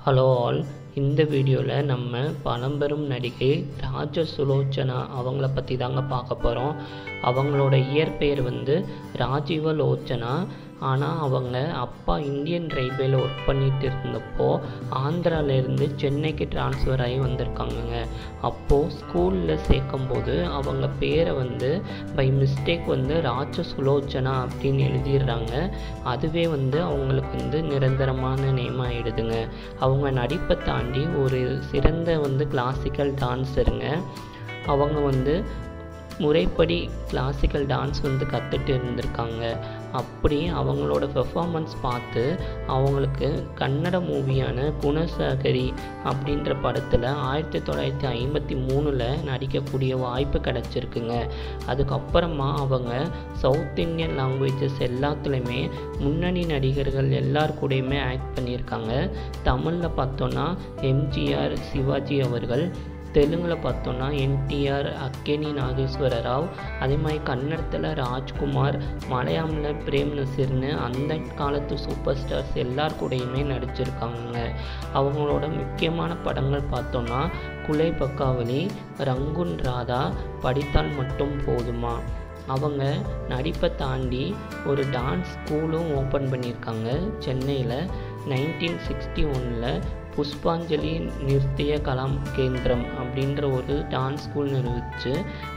Hello all, இந்த வீடியோவில் நம்ம பழம்பெரும் நடிகை ராஜசுலோச்சனா அவங்கள பற்றி தாங்க பார்க்க போகிறோம். அவங்களோட இயற்பெயர் ராஜீவலோச்சனா. ஆனால் அவங்க அப்பா இந்தியன் ரயில்வேல ஒர்க் பண்ணிகிட்டு இருந்தப்போ ஆந்திராவிலேருந்து சென்னைக்கு ட்ரான்ஸ்ஃபர் ஆகி வந்திருக்காங்கங்க. அப்போது ஸ்கூலில் சேர்க்கும்போது அவங்க பேரை பை மிஸ்டேக் ராஜசுலோச்சனா அப்படின்னு எழுதிடுறாங்க. அதுவே அவங்களுக்கு நிரந்தரமான நேம் ஆகிடுதுங்க. அவங்க நடிப்பை தாண்டி ஒரு சிறந்த கிளாசிக்கல் டான்ஸருங்க. அவங்க முறைப்படி கிளாசிக்கல் டான்ஸ் கற்றுட்டு இருந்திருக்காங்க. அப்படி அவங்களோட பெர்ஃபார்மன்ஸ் பார்த்து அவங்களுக்கு கன்னட மூவியான குணசாகரி அப்படின்ற படத்தில் 1953 நடிக்கக்கூடிய வாய்ப்பு கிடச்சிருக்குங்க. அதுக்கப்புறமா அவங்க சவுத் இந்தியன் லாங்குவேஜஸ் எல்லாத்துலேயுமே முன்னணி நடிகர்கள் எல்லார் கூடயுமே ஆக்ட் பண்ணியிருக்காங்க. தமிழில் பார்த்தோன்னா எம்ஜிஆர், சிவாஜி அவர்கள், தெலுங்கில் பார்த்தோன்னா என்டிஆர், அக்கேனி நாகேஸ்வர ராவ், அதே மாதிரி கன்னடத்தில் ராஜ்குமார், மலையாளமில் பிரேம் நசீர்னு அந்த காலத்து சூப்பர் ஸ்டார்ஸ் எல்லார் கூடயுமே நடிச்சிருக்காங்க. அவங்களோட முக்கியமான படங்கள் பார்த்தோன்னா குலை பக்காவலி, ரங்குன் ராதா, படித்தால் மட்டும் போதுமா. அவங்க நடிப்பை தாண்டி ஒரு டான்ஸ் ஸ்கூலும் ஓப்பன் பண்ணியிருக்காங்க சென்னையில். 1961 புஷ்பாஞ்சலி நிருத்திய கலாம் கேந்திரம் அப்படின்ற ஒரு டான்ஸ் ஸ்கூல் நிறுவிச்சு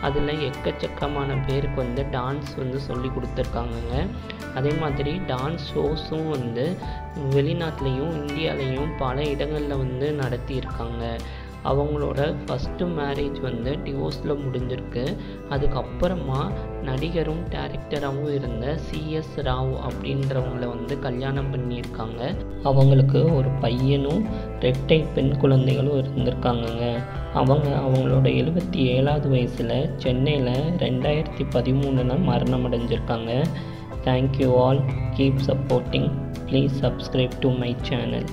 அதில் எக்கச்சக்கமான பேருக்கு டான்ஸ் சொல்லி கொடுத்துருக்காங்கங்க. அதே மாதிரி டான்ஸ் ஷோஸும் வெளிநாட்டிலையும் இந்தியாவிலையும் பல இடங்களில் நடத்தியிருக்காங்க. அவங்களோட ஃபஸ்ட்டு மேரேஜ் டிவோர்ஸில் முடிஞ்சிருக்கு. அதுக்கப்புறமா நடிகரும் டைரக்டராகவும் இருந்த சிஎஸ் ராவ் அப்படின்றவங்கள கல்யாணம் பண்ணியிருக்காங்க. அவங்களுக்கு ஒரு பையனும் 2 பெண் குழந்தைகளும் இருந்திருக்காங்கங்க. அவங்களோட 77வது வயசில் சென்னையில் 2013 மரணம் அடைஞ்சிருக்காங்க. Thank you all, keep supporting, please subscribe to my channel.